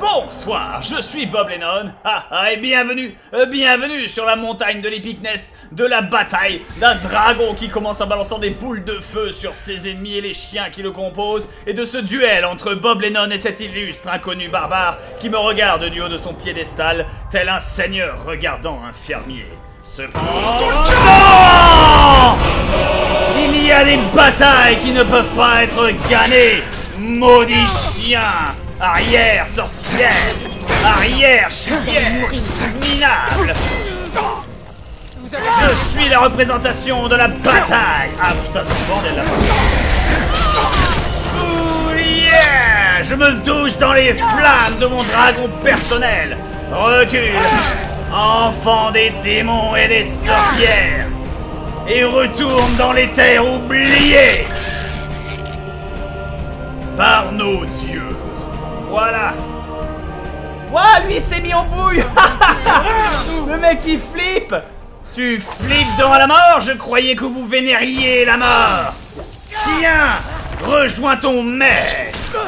Bonsoir, je suis Bob Lennon, et bienvenue sur la montagne de l'épicness, de la bataille d'un dragon qui commence en balançant des boules de feu sur ses ennemis et les chiens qui le composent, et de ce duel entre Bob Lennon et cet illustre inconnu barbare qui me regarde du haut de son piédestal, tel un seigneur regardant un fermier. Cependant, il y a des batailles qui ne peuvent pas être gagnées, maudit chien. Arrière, sorcière! Arrière, chienne! Minable! Je suis la représentation de la bataille! Ah putain, c'est bordel là! Ouh yeah! Je me douche dans les flammes de mon dragon personnel! Recule! Enfant des démons et des sorcières! Et retourne dans les terres oubliées! Par nos dieux! Voilà. Ouah, lui s'est mis en bouille. Le mec il flippe. Tu flippes devant la mort? Je croyais que vous vénériez la mort. Tiens, rejoins ton maître.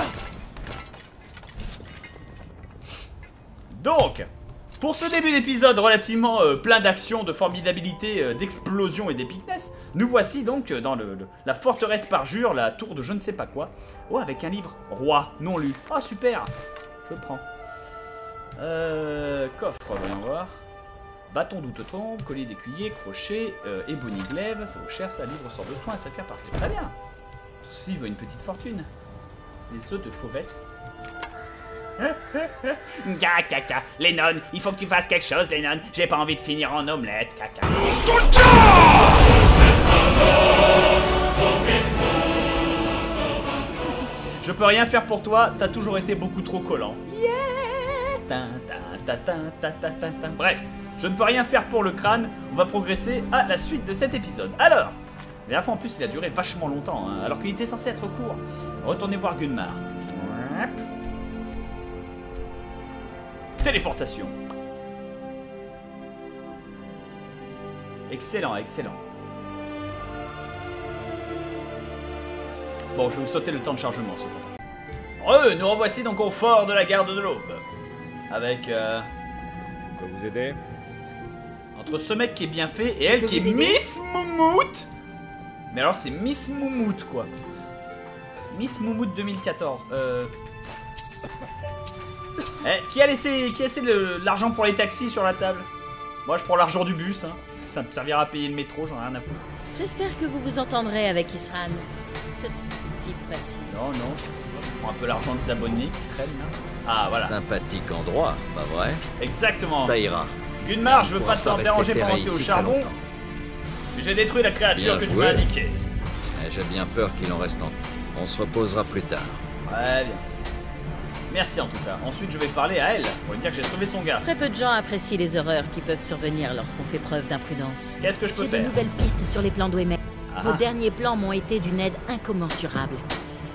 Donc, pour ce début d'épisode relativement plein d'action, de formidabilité, d'explosion et d'épicness, nous voici donc dans la forteresse parjure, la tour de je ne sais pas quoi. Oh, avec un livre roi, non lu. Ah, super. Je prends. Coffre, voyons voir. Bâton d'outre-tombe, collier d'écuyer, crochet, ébony glaive. Ça vaut cher, ça, livre sort de soin et saphir parfait. Très bien. Ceci vaut une petite fortune. Des œufs de fauvette. Caca, Lennon, il faut que tu fasses quelque chose, Lennon. J'ai pas envie de finir en omelette, caca. Je peux rien faire pour toi, t'as toujours été beaucoup trop collant. Bref, je ne peux rien faire pour le crâne. On va progresser à la suite de cet épisode. Alors, mais la fois en plus il a duré vachement longtemps, hein, alors qu'il était censé être court. Retournez voir Gunmar. Téléportation. Excellent, excellent. Bon, je vais vous sauter le temps de chargement, cependant. Nous revoici donc au fort de la garde de l'Aube. Avec, Je peux vous aider? entre ce mec qui est bien fait et elle qui est Miss Moumout. Mais alors c'est Miss Moumout, quoi. Miss Moumout 2014. Qui a laissé l'argent pour les taxis sur la table? Moi je prends l'argent du bus, hein. Ça me servira à payer le métro, j'en ai rien à foutre. J'espère que vous vous entendrez avec Isran. Ce type facile. Non, non. Je prends un peu l'argent des abonnés qui traînent là. Ah voilà. Sympathique endroit, pas vrai? Exactement. Ça ira. Gunmar, je veux pas te déranger pendant que t'es au charbon. J'ai détruit la créature Bien que tu joué. m'as indiquée. Mais j'ai bien peur qu'il en reste en. On se reposera plus tard. Ouais, bien. Merci en tout cas. Ensuite, je vais parler à elle pour lui dire que j'ai sauvé son gars. Très peu de gens apprécient les horreurs qui peuvent survenir lorsqu'on fait preuve d'imprudence. Qu'est-ce que je peux J'ai de faire? nouvelles pistes sur les plans d'Ouémet. Ah. Vos derniers plans m'ont été d'une aide incommensurable.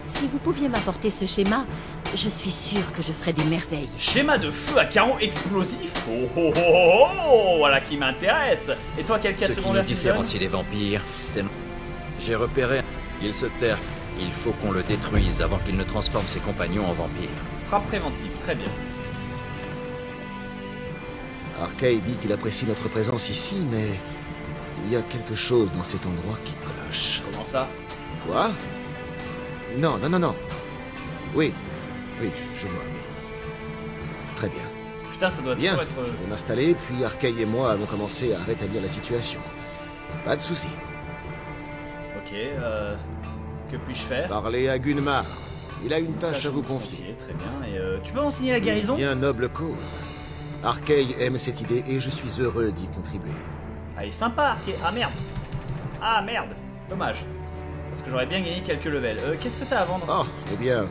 Si vous pouviez m'apporter ce schéma, je suis sûr que je ferais des merveilles. Schéma de feu à carreaux explosifs. Oh oh oh oh oh. Voilà qui m'intéresse. Et toi, quel cas Ce qui nous secondaire tu me donnes? différencie des vampires, c'est. J'ai repéré. Il se terre. Il faut qu'on le détruise avant qu'il ne transforme ses compagnons en vampires. Frappe préventive, très bien. Arkay dit qu'il apprécie notre présence ici, mais il y a quelque chose dans cet endroit qui cloche. Comment ça? Quoi? Non, non, non, non. Oui, oui, je vois, oui. Très bien. Putain, ça doit Bien, toujours être... je vais m'installer, puis Arkay et moi allons commencer à rétablir la situation. Pas de souci. Ok, que puis-je faire? Parlez à Gunmar. Il a une tâche à vous confier. Ok, très bien. Et tu peux m'enseigner la guérison? Une bien noble cause. Arkay aime cette idée et je suis heureux d'y contribuer. Ah, il est sympa, ok. Ah merde. Ah merde. Dommage. Parce que j'aurais bien gagné quelques levels. Qu'est-ce que t'as à vendre? Ah, eh bien,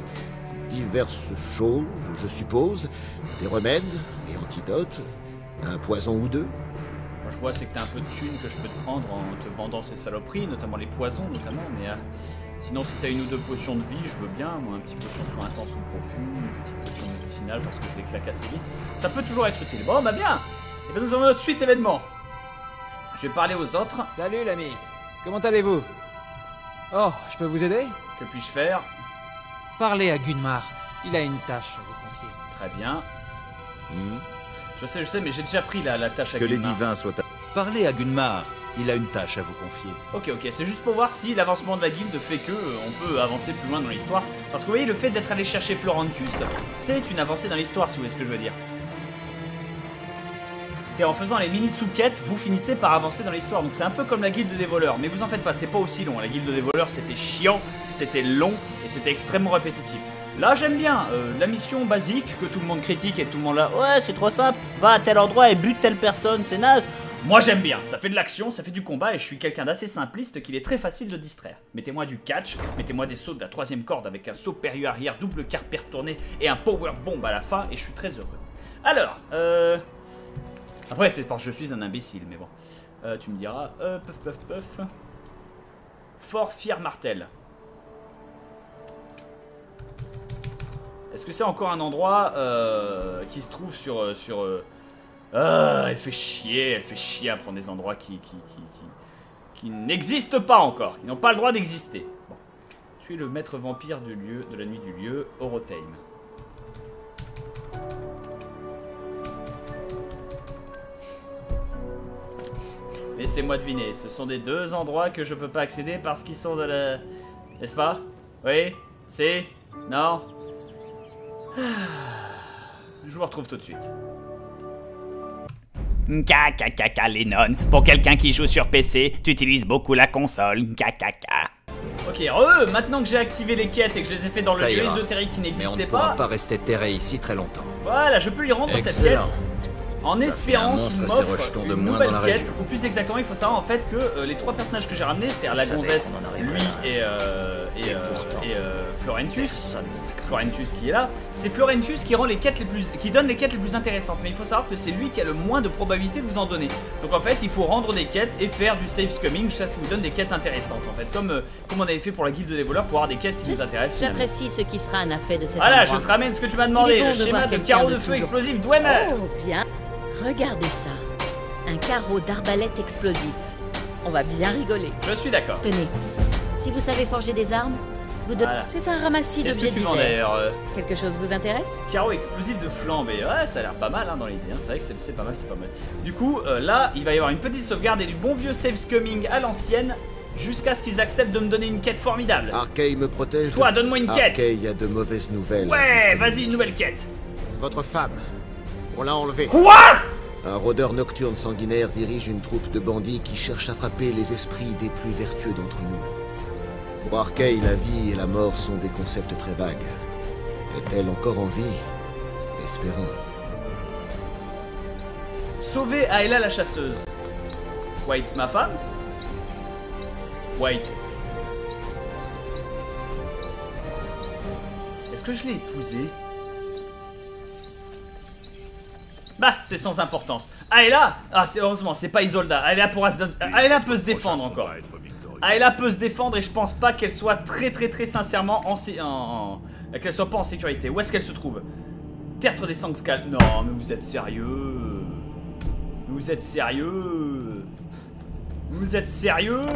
diverses choses, je suppose. Des remèdes, des antidotes, un poison ou deux. Moi je vois c'est que t'as un peu de thunes que je peux te prendre en te vendant ces saloperies, notamment les poisons notamment, mais sinon si t'as une ou deux potions de vie, je veux bien, moi un petit potion soit intense ou profond, une petite potion médicinale parce que je les claque assez vite. Ça peut toujours être utile. Bon bah bien. Et bien nous avons notre suite d'événements. Je vais parler aux autres. Salut l'ami. Comment allez-vous? Oh, je peux vous aider? Que puis-je faire? Parlez à Gunmar. Il a une tâche à vous confier. Très bien. Je sais, mais j'ai déjà pris la tâche à Que les Gunmar. divins soient... Parlez à Gunmar. Il a une tâche à vous confier. Ok, c'est juste pour voir si l'avancement de la guilde fait que on peut avancer plus loin dans l'histoire. Parce que vous voyez, le fait d'être allé chercher Florentius, c'est une avancée dans l'histoire, si vous voyez ce que je veux dire. C'est en faisant les mini sous-quêtes, vous finissez par avancer dans l'histoire. Donc c'est un peu comme la guilde des voleurs. Mais vous en faites pas, c'est pas aussi long. La guilde des voleurs, c'était chiant, c'était long et c'était extrêmement répétitif. Là, j'aime bien la mission basique que tout le monde critique et tout le monde là. Ouais, c'est trop simple. Va à tel endroit et bute telle personne, c'est naze. Moi j'aime bien, ça fait de l'action, ça fait du combat et je suis quelqu'un d'assez simpliste qu'il est très facile de distraire. Mettez-moi du catch, mettez-moi des sauts de la 3ème corde avec un saut périlleux arrière, double carpé retourné et un power bomb à la fin et je suis très heureux. Alors, après c'est parce que je suis un imbécile mais bon. Tu me diras, puff. Fort Fier Martel. Est-ce que c'est encore un endroit qui se trouve sur elle fait chier à prendre des endroits qui n'existent pas encore. Ils n'ont pas le droit d'exister. Bon. Je suis le maître vampire du lieu, de la nuit du lieu, Orotheim. Laissez-moi deviner, ce sont des deux endroits que je peux pas accéder parce qu'ils sont de la... N'est-ce pas? Oui? Si? Non? Je vous retrouve tout de suite. Kaka Lennon. Pour quelqu'un qui joue sur PC, tu utilises beaucoup la console. Kaka. Ok, maintenant que j'ai activé les quêtes et que je les ai fait dans le lieu ésotérique qui Mais on n'existait ne pourra pas, pas rester terré ici très longtemps. voilà, je peux lui rendre cette Excellent. quête en Ça espérant fait un qu'il monstre à ses m'offre rejetons de une moins nouvelle dans la quête. région. Ou plus exactement, il faut savoir en fait que les trois personnages que j'ai ramenés, c'est-à-dire la gonzesse, lui et Florentius. Florentius qui est là, c'est Florentius qui rend les quêtes qui donne les quêtes les plus intéressantes. Mais il faut savoir que c'est lui qui a le moins de probabilité de vous en donner. Donc en fait, il faut rendre des quêtes et faire du save scumming jusqu'à ce qu'il vous donne des quêtes intéressantes. En fait, comme on avait fait pour la guilde des voleurs pour avoir des quêtes qui nous intéressent. J'apprécie ce qui sera un affaire de cette Voilà, je te ramène ce que tu m'as demandé, le schéma de carreau de feu explosif Dwemer. Oh, bien. Regardez ça. Un carreau d'arbalète explosif. On va bien rigoler. Je suis d'accord. Tenez, si vous savez forger des armes, vous devez... Voilà. C'est un ramassis Qu'est-ce que d'objets tu vends divers. d'ailleurs Quelque chose vous intéresse? Carreau explosif de flambée. Ouais, ça a l'air pas mal hein, dans l'idée. Hein. C'est vrai que c'est pas mal, c'est pas mal. Du coup, là, il va y avoir une petite sauvegarde et du bon vieux save scumming à l'ancienne jusqu'à ce qu'ils acceptent de me donner une quête formidable. Arkay me protège. Toi, donne-moi une quête. Arkay a de mauvaises nouvelles. Ouais, vas-y, une nouvelle quête. Votre femme, on l'a enlevée. Quoi? Un rôdeur nocturne sanguinaire dirige une troupe de bandits qui cherchent à frapper les esprits des plus vertueux d'entre nous. Pour Arkay, la vie et la mort sont des concepts très vagues. Est-elle encore en vie? Espérons. Sauver Aela la chasseuse. White, ma femme? White. Est-ce que je l'ai épousée? Bah, c'est sans importance. Aela, c'est heureusement, c'est pas Isolda. Aela peut se défendre encore. Aela peut se défendre et je pense pas qu'elle soit très sincèrement qu'elle soit pas en sécurité. Où est-ce qu'elle se trouve? Tertre des Sangscal. Non, mais vous êtes sérieux? Vous êtes sérieux? Vous êtes sérieux?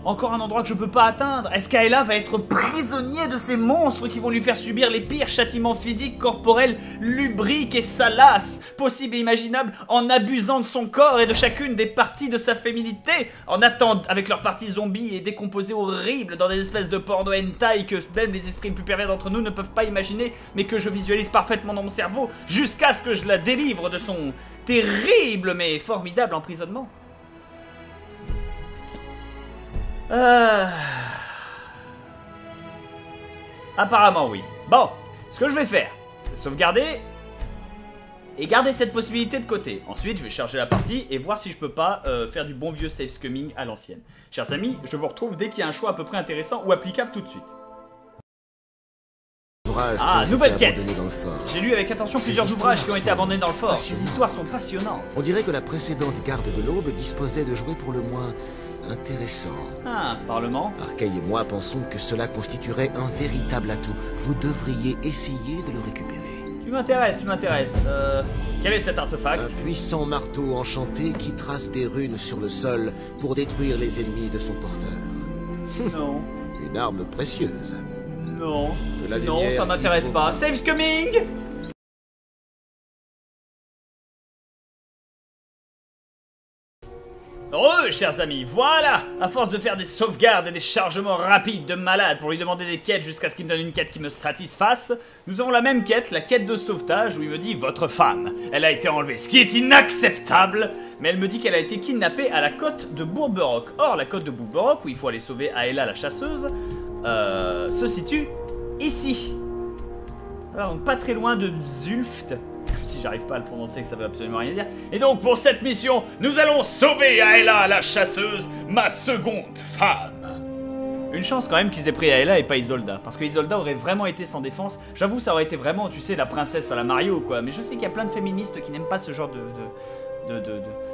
Encore un endroit que je peux pas atteindre. Est-ce qu'Aela va être prisonnier de ces monstres qui vont lui faire subir les pires châtiments physiques, corporels, lubriques et salaces possibles et imaginables en abusant de son corps et de chacune des parties de sa féminité, en attendant avec leurs parties zombies et décomposées horribles dans des espèces de porno hentai que même les esprits les plus pervers d'entre nous ne peuvent pas imaginer, mais que je visualise parfaitement dans mon cerveau jusqu'à ce que je la délivre de son terrible mais formidable emprisonnement. Apparemment oui. Bon, ce que je vais faire, c'est sauvegarder et garder cette possibilité de côté. Ensuite, je vais charger la partie et voir si je peux pas faire du bon vieux save scumming à l'ancienne. Chers amis, je vous retrouve dès qu'il y a un choix à peu près intéressant ou applicable tout de suite. Ah, nouvelle quête. J'ai lu avec attention plusieurs ouvrages qui ont été abandonnés dans le fort. Ces histoires sont passionnantes. On dirait que la précédente garde de l'Aube disposait de jouets pour le moins intéressants. Ah, Parlement. Arkay et moi pensons que cela constituerait un véritable atout. Vous devriez essayer de le récupérer. Tu m'intéresses. Quel est cet artefact? Un puissant marteau enchanté qui trace des runes sur le sol pour détruire les ennemis de son porteur. Non. Une arme précieuse. Non. Que la Non, lumière ça m'intéresse guide pas. vos- Save's coming! Heureux, chers amis, voilà! À force de faire des sauvegardes et des chargements rapides de malade pour lui demander des quêtes jusqu'à ce qu'il me donne une quête qui me satisfasse, nous avons la même quête, la quête de sauvetage, où il me dit « Votre femme, elle a été enlevée », ce qui est inacceptable, mais elle me dit qu'elle a été kidnappée à la côte de Bourberock. Or, la côte de Bourberock, où il faut aller sauver Aela la chasseuse, se situe ici. Alors, donc pas très loin de Zulft. Si j'arrive pas à le prononcer, que ça veut absolument rien dire. Et donc pour cette mission, nous allons sauver Aela la chasseuse, ma seconde femme. Une chance quand même qu'ils aient pris Aela et pas Isolda, parce que Isolda aurait vraiment été sans défense. J'avoue, ça aurait été vraiment, tu sais, la princesse à la Mario quoi. Mais je sais qu'il y a plein de féministes qui n'aiment pas ce genre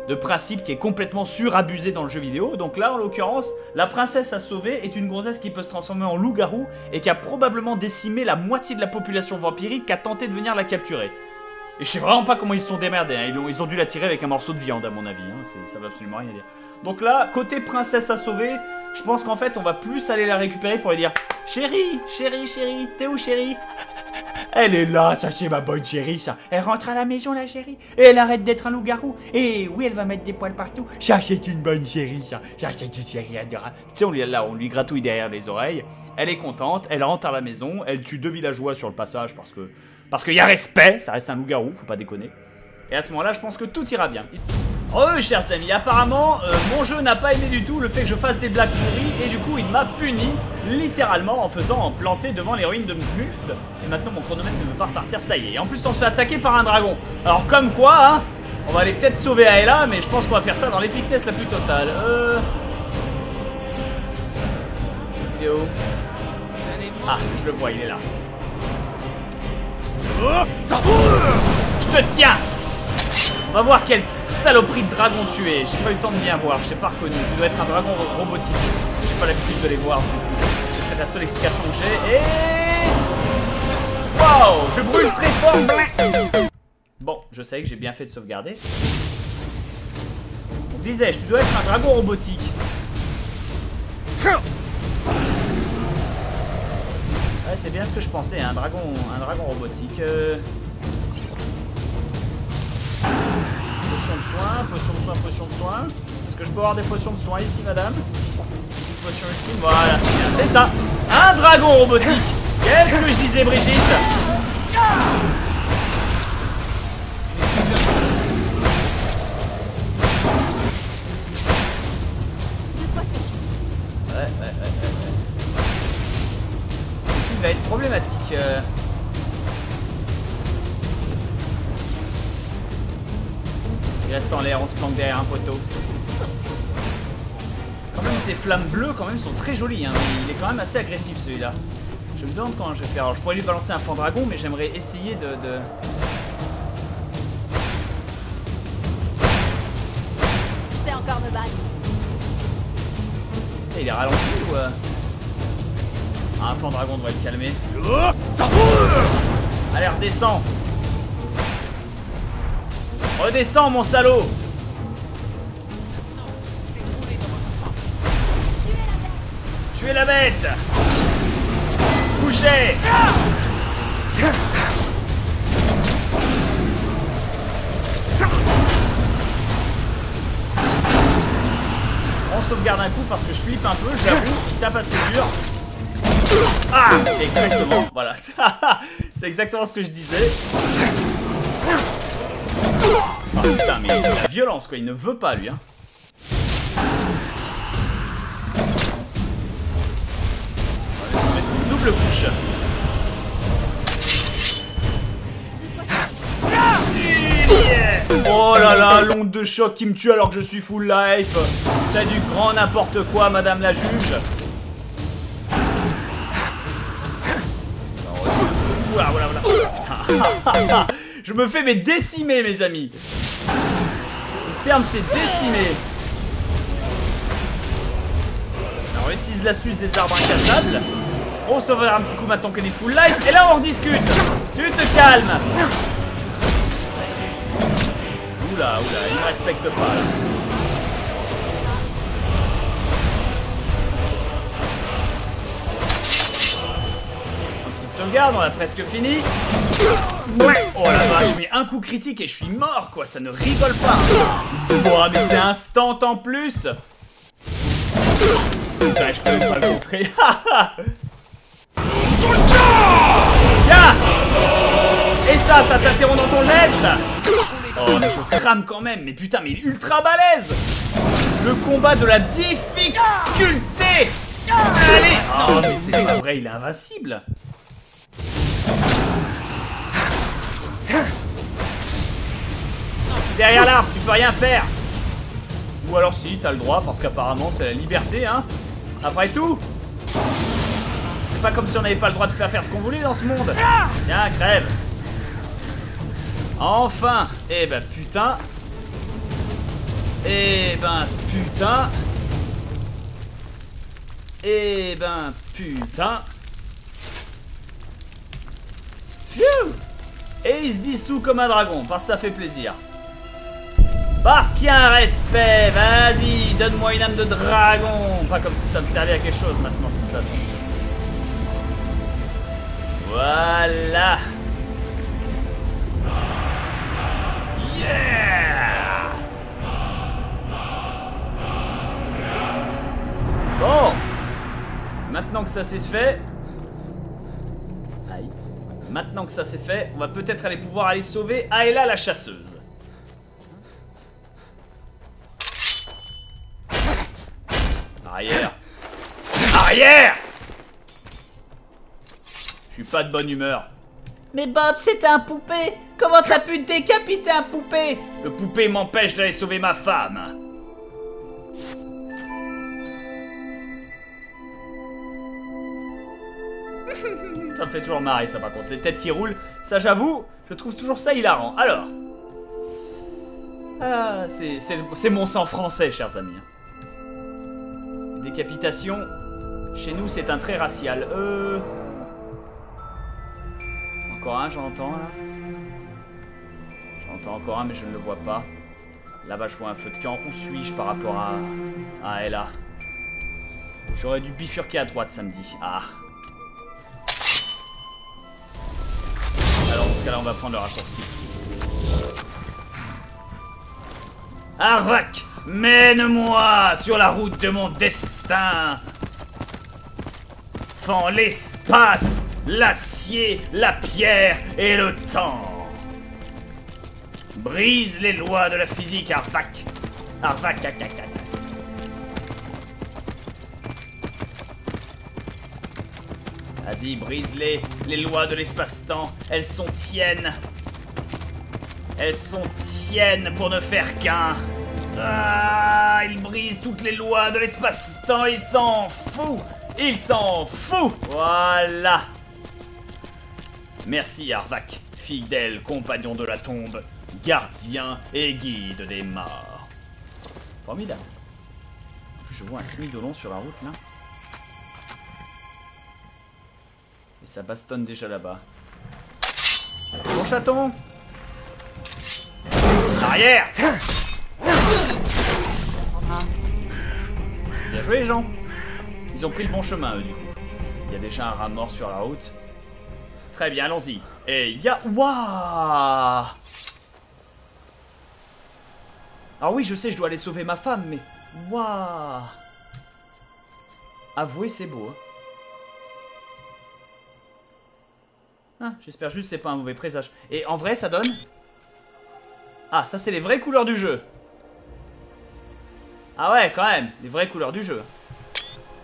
de principe qui est complètement surabusé dans le jeu vidéo. Donc là, en l'occurrence, la princesse à sauver est une gonzesse qui peut se transformer en loup-garou et qui a probablement décimé la moitié de la population vampirique qui a tenté de venir la capturer. Et je sais vraiment pas comment ils se sont démerdés, hein. Ils ont dû la tirer avec un morceau de viande à mon avis, hein. Ça veut absolument rien dire. Donc là, côté princesse à sauver, je pense qu'en fait on va plus aller la récupérer pour lui dire « Chérie, chérie, chérie, t'es où chérie ?» Elle est là, ça c'est ma bonne chérie ça. Elle rentre à la maison la chérie, et elle arrête d'être un loup-garou. Et oui, elle va mettre des poils partout. Ça c'est une bonne chérie ça. Ça c'est une chérie adorable. Tu sais, on lui gratouille derrière les oreilles. Elle est contente, elle rentre à la maison, elle tue 2 villageois sur le passage parce qu'il y a respect, ça reste un loup-garou, faut pas déconner. Et à ce moment-là, je pense que tout ira bien. Chers amis, apparemment, mon jeu n'a pas aimé du tout le fait que je fasse des blagues pourries, et du coup, il m'a puni, littéralement, en faisant planter devant les ruines de Mzmuft. Et maintenant, mon chronomètre ne veut pas repartir, ça y est. Et en plus, on se fait attaquer par un dragon. Alors, comme quoi, hein, on va aller peut-être sauver Aela, mais je pense qu'on va faire ça dans l'épicness la plus totale. Vidéo. Ah, je le vois, il est là. Je te tiens! On va voir quelle saloperie de dragon tu es. J'ai pas eu le temps de bien voir, je t'ai pas reconnu. Tu dois être un dragon robotique. J'ai pas l'habitude de les voir. C'est la seule explication que j'ai. Et... Wow! Je brûle très fort! Bon, je savais que j'ai bien fait de sauvegarder. On disait, tu dois être un dragon robotique. Ouais, c'est bien ce que je pensais, un dragon robotique. Potion de soin, potion de soin, potion de soin. Est-ce que je peux avoir des potions de soin ici, madame? Potion ultime, voilà, c'est bien, c'est ça. Un dragon robotique. Qu'est-ce que je disais, Brigitte? Ouais. Il va être problématique. Il reste en l'air, on se planque derrière un poteau. Quand même, ces flammes bleues quand même sont très jolies, hein, mais il est quand même assez agressif celui-là. Je me demande comment je vais faire. Alors je pourrais lui balancer un fan dragon, mais j'aimerais essayer de... Je sais encore me battre. Et il est ralenti ou... Ah, un fan dragon devrait le calmer. Allez, redescends. Redescends, mon salaud. Tuez la bête. Couchez. On sauvegarde un coup parce que je flippe un peu, j'avoue. Il tape assez dur. Ah, exactement, voilà. C'est exactement ce que je disais. Oh putain, mais la violence quoi, il ne veut pas lui, hein. On va mettre une double couche. Oh là là, l'onde de choc qui me tue alors que je suis full life. C'est du grand n'importe quoi, madame la juge. Voilà. Putain. Je me fais mais décimer, mes amis. Le terme c'est décimer. Alors on utilise l'astuce des arbres incassables. On sauvera un petit coup maintenant qu'on est full life. Et là on rediscute. Tu te calmes. Oula, il me respecte pas là. sauvegarde, on a presque fini. Ouais. Oh la vache, mais un coup critique et je suis mort quoi, ça ne rigole pas. Oh mais c'est instant en plus. Putain, je peux même pas le contrer. Tiens. Et ça t'interrompt dans ton lest. Oh mais je crame quand même, mais putain mais il est ultra balèze. Le combat de la difficulté. Allez. Oh mais c'est pas vrai, il est invincible. Derrière l'arbre, tu peux rien faire. Ou alors si, t'as le droit, parce qu'apparemment c'est la liberté, hein. Après tout, c'est pas comme si on n'avait pas le droit de faire ce qu'on voulait dans ce monde. Tiens, crève. Enfin. Eh ben putain. Eh ben putain. Eh ben putain. Phew. Et il se dissout comme un dragon, parce que ça fait plaisir. Parce qu'il y a un respect. Vas-y, donne-moi une âme de dragon. Pas comme si ça me servait à quelque chose maintenant, de toute façon. Voilà. Yeah. Bon. Maintenant que ça c'est fait. Aïe. Maintenant que ça c'est fait, on va peut-être pouvoir aller sauver Aela la chasseuse. Arrière. Arrière. Je suis pas de bonne humeur. Mais Bob, c'était un poupée. Comment t'as pu décapiter un poupée? Le poupée m'empêche d'aller sauver ma femme. Ça me fait toujours marrer ça par contre. Les têtes qui roulent, ça j'avoue, je trouve toujours ça hilarant. Alors. Ah, c'est mon sang français, chers amis. Décapitation, chez nous c'est un trait racial. Encore un, j'entends là. J'entends encore un mais je ne le vois pas. Là-bas je vois un feu de camp. Où suis-je par rapport à Ella? J'aurais dû bifurquer à droite samedi. Ah. Alors dans ce cas là on va prendre le raccourci. Arvak, mène-moi sur la route de mon destin. Fends l'espace, l'acier, la pierre et le temps. Brise les lois de la physique, Arvak. Arvak, Vas-y, brise-les. Les lois de l'espace-temps, elles sont tiennes. Elles sont tiennes pour ne faire qu'un. Ah, il brise toutes les lois de l'espace-temps, il s'en fout. Il s'en fout. Voilà. Merci Arvak, fidèle compagnon de la tombe, gardien et guide des morts. Formidable. Je vois un smidolon sur la route là. Et ça bastonne déjà là-bas. Bon chaton. Arrière. Bien joué les gens. Ils ont pris le bon chemin eux du coup. Il y a déjà un rat mort sur la route. Très bien, allons-y. Et il y a... Waouh. Alors oui, je sais, je dois aller sauver ma femme, mais... Waouh. Avouez, c'est beau. Hein, j'espère juste que c'est pas un mauvais présage. Et en vrai, ça donne... Ah, ça c'est les vraies couleurs du jeu. Ah ouais, quand même, les vraies couleurs du jeu.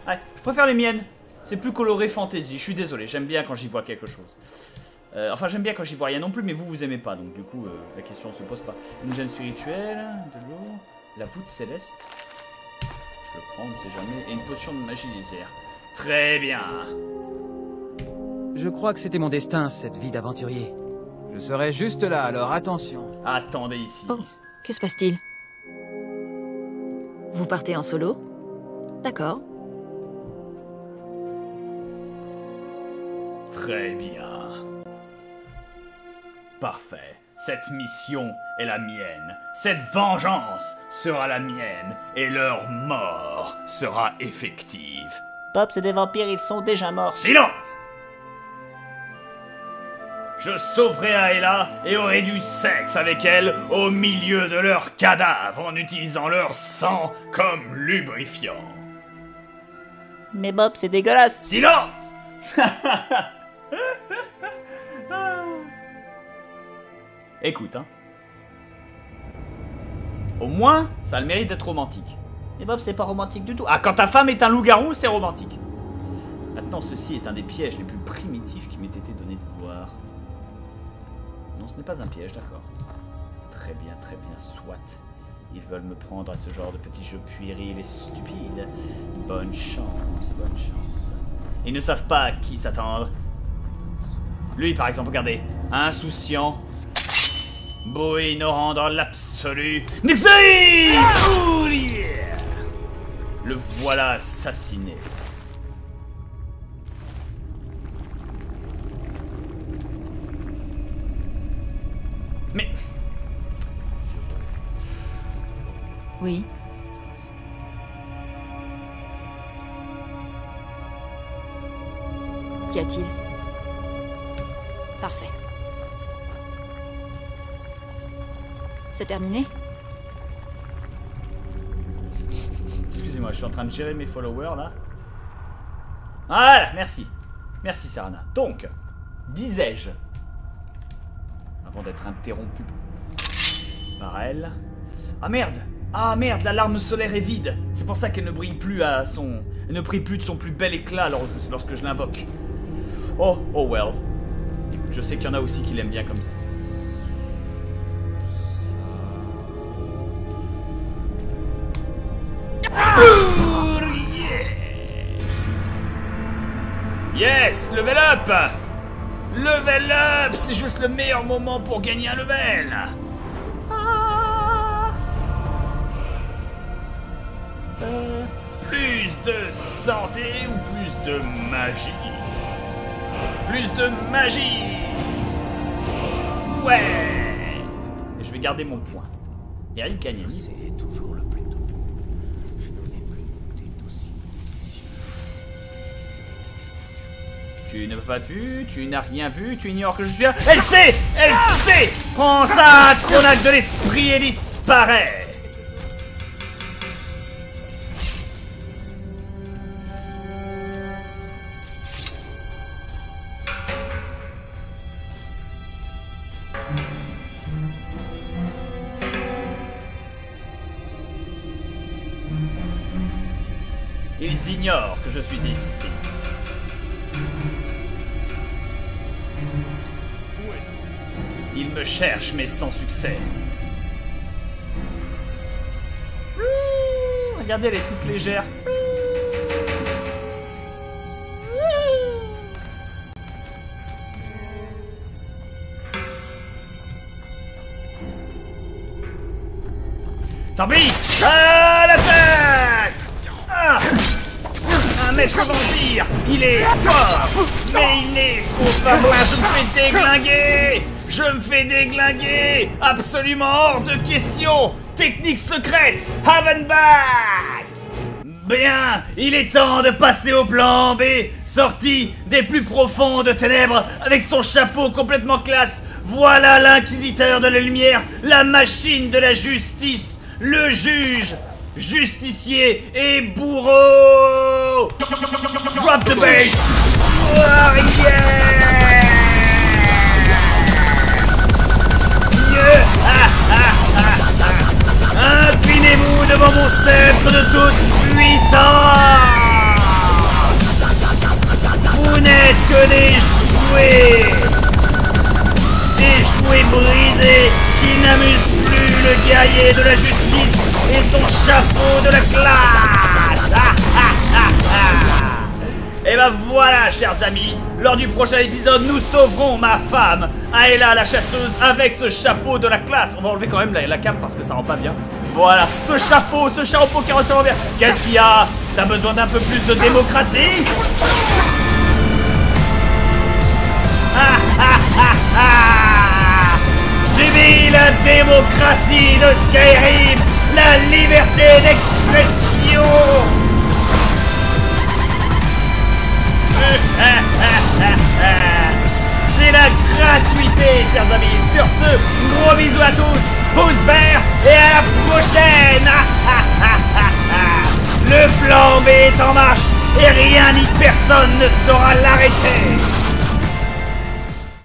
Ouais, je préfère les miennes. C'est plus coloré fantasy, je suis désolé, j'aime bien quand j'y vois quelque chose. Enfin, j'aime bien quand j'y vois rien non plus, mais vous aimez pas, donc du coup, la question ne se pose pas. Une gemme spirituelle, de l'eau, la voûte céleste. Je le prends, on ne sait jamais. Et une potion de magie lisière. Très bien. Je crois que c'était mon destin, cette vie d'aventurier. Je serai juste là, alors attention. Attendez ici. Oh, que se passe-t-il? Vous partez en solo? D'accord. Très bien. Parfait. Cette mission est la mienne. Cette vengeance sera la mienne. Et leur mort sera effective. Bob, c'est des vampires, ils sont déjà morts. Silence! Je sauverai Aela et aurai du sexe avec elle au milieu de leurs cadavres en utilisant leur sang comme lubrifiant. Mais Bob, c'est dégueulasse. Silence! Écoute, hein. Au moins, ça a le mérite d'être romantique. Mais Bob, c'est pas romantique du tout. Ah, quand ta femme est un loup-garou, c'est romantique. Maintenant, ceci est un des pièges les plus primitifs qui m'ait été donné de voir. Non, ce n'est pas un piège, d'accord. Très bien, soit. Ils veulent me prendre à ce genre de petit jeu puéril et stupide. Bonne chance, bonne chance. Ils ne savent pas à qui s'attendre. Lui, par exemple, regardez. Insouciant. Beau et ignorant dans l'absolu. Nixie! Oh, yeah! Le voilà assassiné. Mais... Oui. Qu'y a-t-il? Parfait. C'est terminé? Excusez-moi, je suis en train de gérer mes followers là. Voilà, merci. Merci Serana. Donc, disais-je, avant d'être interrompu par elle... Ah merde, l'alarme solaire est vide. C'est pour ça qu'elle ne brille plus à son... Elle ne brille plus de son plus bel éclat lorsque je l'invoque. Oh well. Écoute, je sais qu'il y en a aussi qui l'aiment bien comme ça. Yes, level up! Level up! C'est juste le meilleur moment pour gagner un level! Plus de santé ou plus de magie? Plus de magie! Ouais! Et je vais garder mon point. Eric Cagnani. C'est toujours le plus tôt. Je n'en ai plus douté aussi. Tu n'as pas vu, tu n'as rien vu, tu ignores que je suis là. Elle sait! Elle sait! Prends ça, Tronac de l'esprit et disparaît! Ils ignorent que je suis ici. Ils me cherchent, mais sans succès. Regardez, elle est toute légère. Tant pis! À l'attaque! Ah! Un maître vampire! Il est fort! Mais il n'est trop pas loin! Je me fais déglinguer! Je me fais déglinguer! Absolument hors de question! Technique secrète! Havenbach! Bien! Il est temps de passer au plan B! Sorti des plus profondes ténèbres avec son chapeau complètement classe! Voilà l'inquisiteur de la lumière! La machine de la justice! Le juge! Justicier et bourreau! Drop the bass! Oh, yeah! Inclinez-vous devant mon sceptre de toute puissance! Vous n'êtes que des jouets! Des jouets brisés qui n'amusent plus le guerrier de la justice et son chapeau de la classe! Et ben voilà, chers amis, lors du prochain épisode, nous sauverons ma femme, Aela la chasseuse, avec ce chapeau de la classe. On va enlever quand même la cape parce que ça rend pas bien. Voilà, ce chapeau qui ressemble bien. Qu'est-ce qu'il y a? T'as besoin d'un peu plus de démocratie? Subis la démocratie de Skyrim, la liberté d'expression. C'est la gratuité, chers amis. Sur ce, gros bisous à tous, pouce vert et à la prochaine. Le plan B est en marche et rien ni personne ne saura l'arrêter.